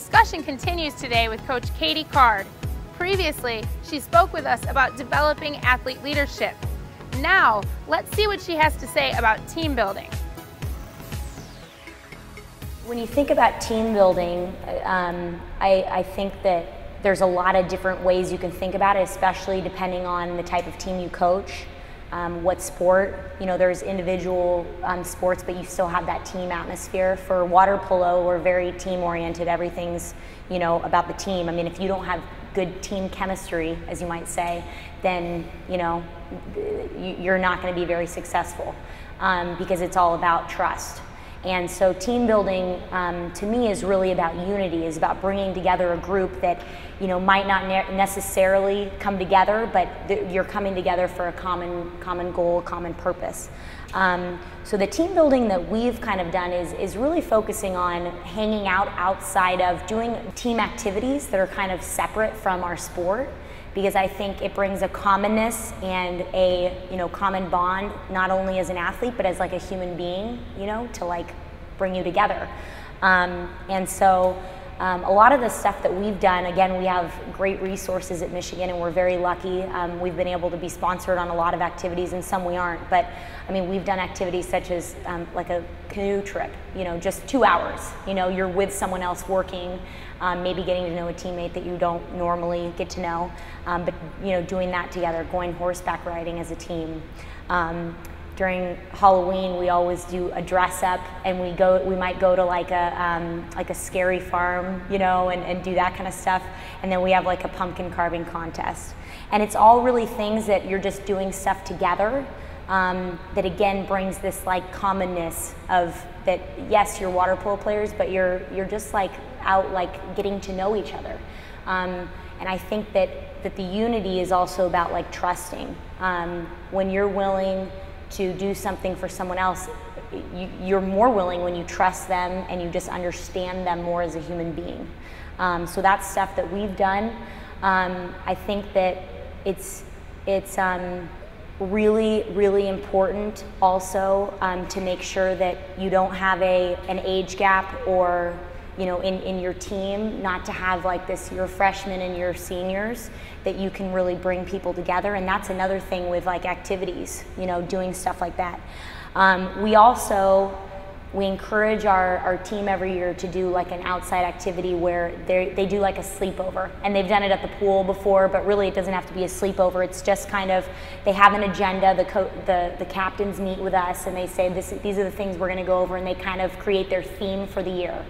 discussion continues today with Coach Katie Card. Previously, she spoke with us about developing athlete leadership. Now, let's see what she has to say about team building. When you think about team building, I think that there's a lot of different ways you can think about it, especially depending on the type of team you coach, what sport. You know, there's individual sports, but you still have that team atmosphere. For water polo, we're very team-oriented. Everything's, you know, about the team. I mean, if you don't have good team chemistry, as you might say, then, you know, you're not going to be very successful because it's all about trust. And so team building, to me, is really about unity, is about bringing together a group that, you know, might not necessarily come together, but you're coming together for a common goal, common purpose. So the team building that we've kind of done is really focusing on hanging out outside of doing team activities that are kind of separate from our sport, because I think it brings a commonness and a, you know, common bond, not only as an athlete, but as like a human being, you know, to like bring you together. And so a lot of the stuff that we've done, again, we have great resources at Michigan and we're very lucky. We've been able to be sponsored on a lot of activities, and some we aren't, but I mean, we've done activities such as like a canoe trip, you know, just 2 hours. You know, you're with someone else working, maybe getting to know a teammate that you don't normally get to know, but, you know, doing that together, going horseback riding as a team. During Halloween, we always do a dress up, and we might go to like a scary farm, you know, and do that kind of stuff. And then we have like a pumpkin carving contest. And it's all really things that you're just doing stuff together, that again brings this like commonness of that, yes, you're water polo players, but you're just like out like getting to know each other. And I think that the unity is also about like trusting. When you're willing to do something for someone else, you're more willing when you trust them and you just understand them more as a human being. So that's stuff that we've done. I think that it's really, really important also to make sure that you don't have an age gap, or, you know, in your team, not to have like this, your freshmen and your seniors, that you can really bring people together. And that's another thing with like activities, you know, doing stuff like that. We encourage our team every year to do like an outside activity where they do like a sleepover, and they've done it at the pool before, but really it doesn't have to be a sleepover. It's just kind of, they have an agenda, the captains meet with us and they say these are the things we're going to go over, and they kind of create their theme for the year.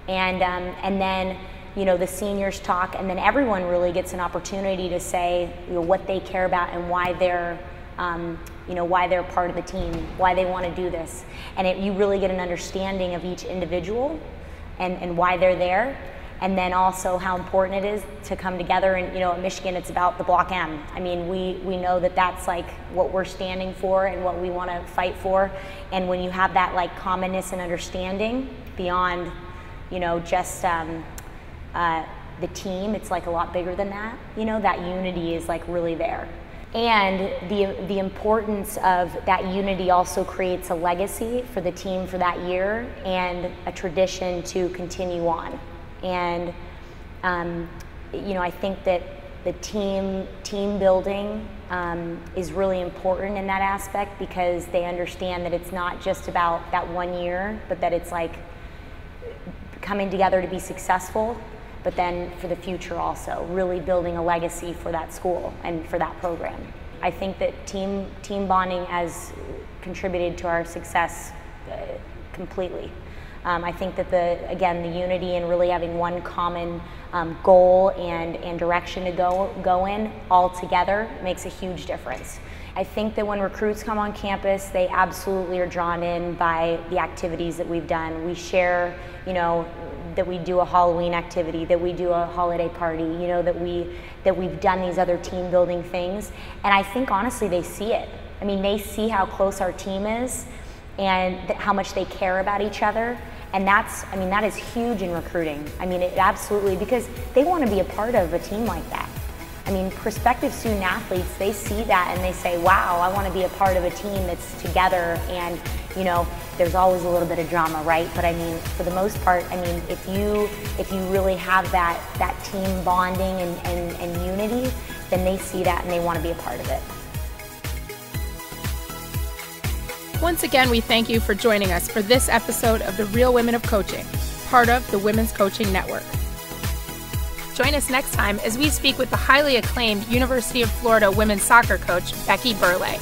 And then, you know, the seniors talk, and then everyone really gets an opportunity to say, you know, what they care about and why they're, you know, why they're part of the team, why they want to do this. And you really get an understanding of each individual and why they're there, and then also how important it is to come together. And, you know, at Michigan, it's about the Block M. I mean, we know that that's like what we're standing for and what we want to fight for. And when you have that like commonness and understanding beyond, you know, just the team, it's like a lot bigger than that. You know, that unity is like really there. And the importance of that unity also creates a legacy for the team for that year, and a tradition to continue on. And you know, I think that the team building is really important in that aspect, because they understand that it's not just about that 1 year, but that it's like coming together to be successful, but then for the future also, really building a legacy for that school and for that program. I think that team bonding has contributed to our success completely. I think that again, the unity and really having one common goal and direction to go in all together makes a huge difference. I think that when recruits come on campus, they absolutely are drawn in by the activities that we've done. We share, you know, that we do a Halloween activity, that we do a holiday party, you know, that we've done these other team building things. And I think honestly they see it. I mean, they see how close our team is and how much they care about each other. And I mean, that is huge in recruiting. I mean, it absolutely, because they want to be a part of a team like that. I I mean, prospective student athletes, they see that and they say, wow, I want to be a part of a team that's together, and you know, there's always a little bit of drama, right? But I mean, for the most part, I mean, if you really have that team bonding and unity, then they see that and they want to be a part of it. Once again, we thank you for joining us for this episode of The Real Women of Coaching, part of the Women's Coaching Network. Join us next time as we speak with the highly acclaimed University of Florida women's soccer coach, Becky Burleigh.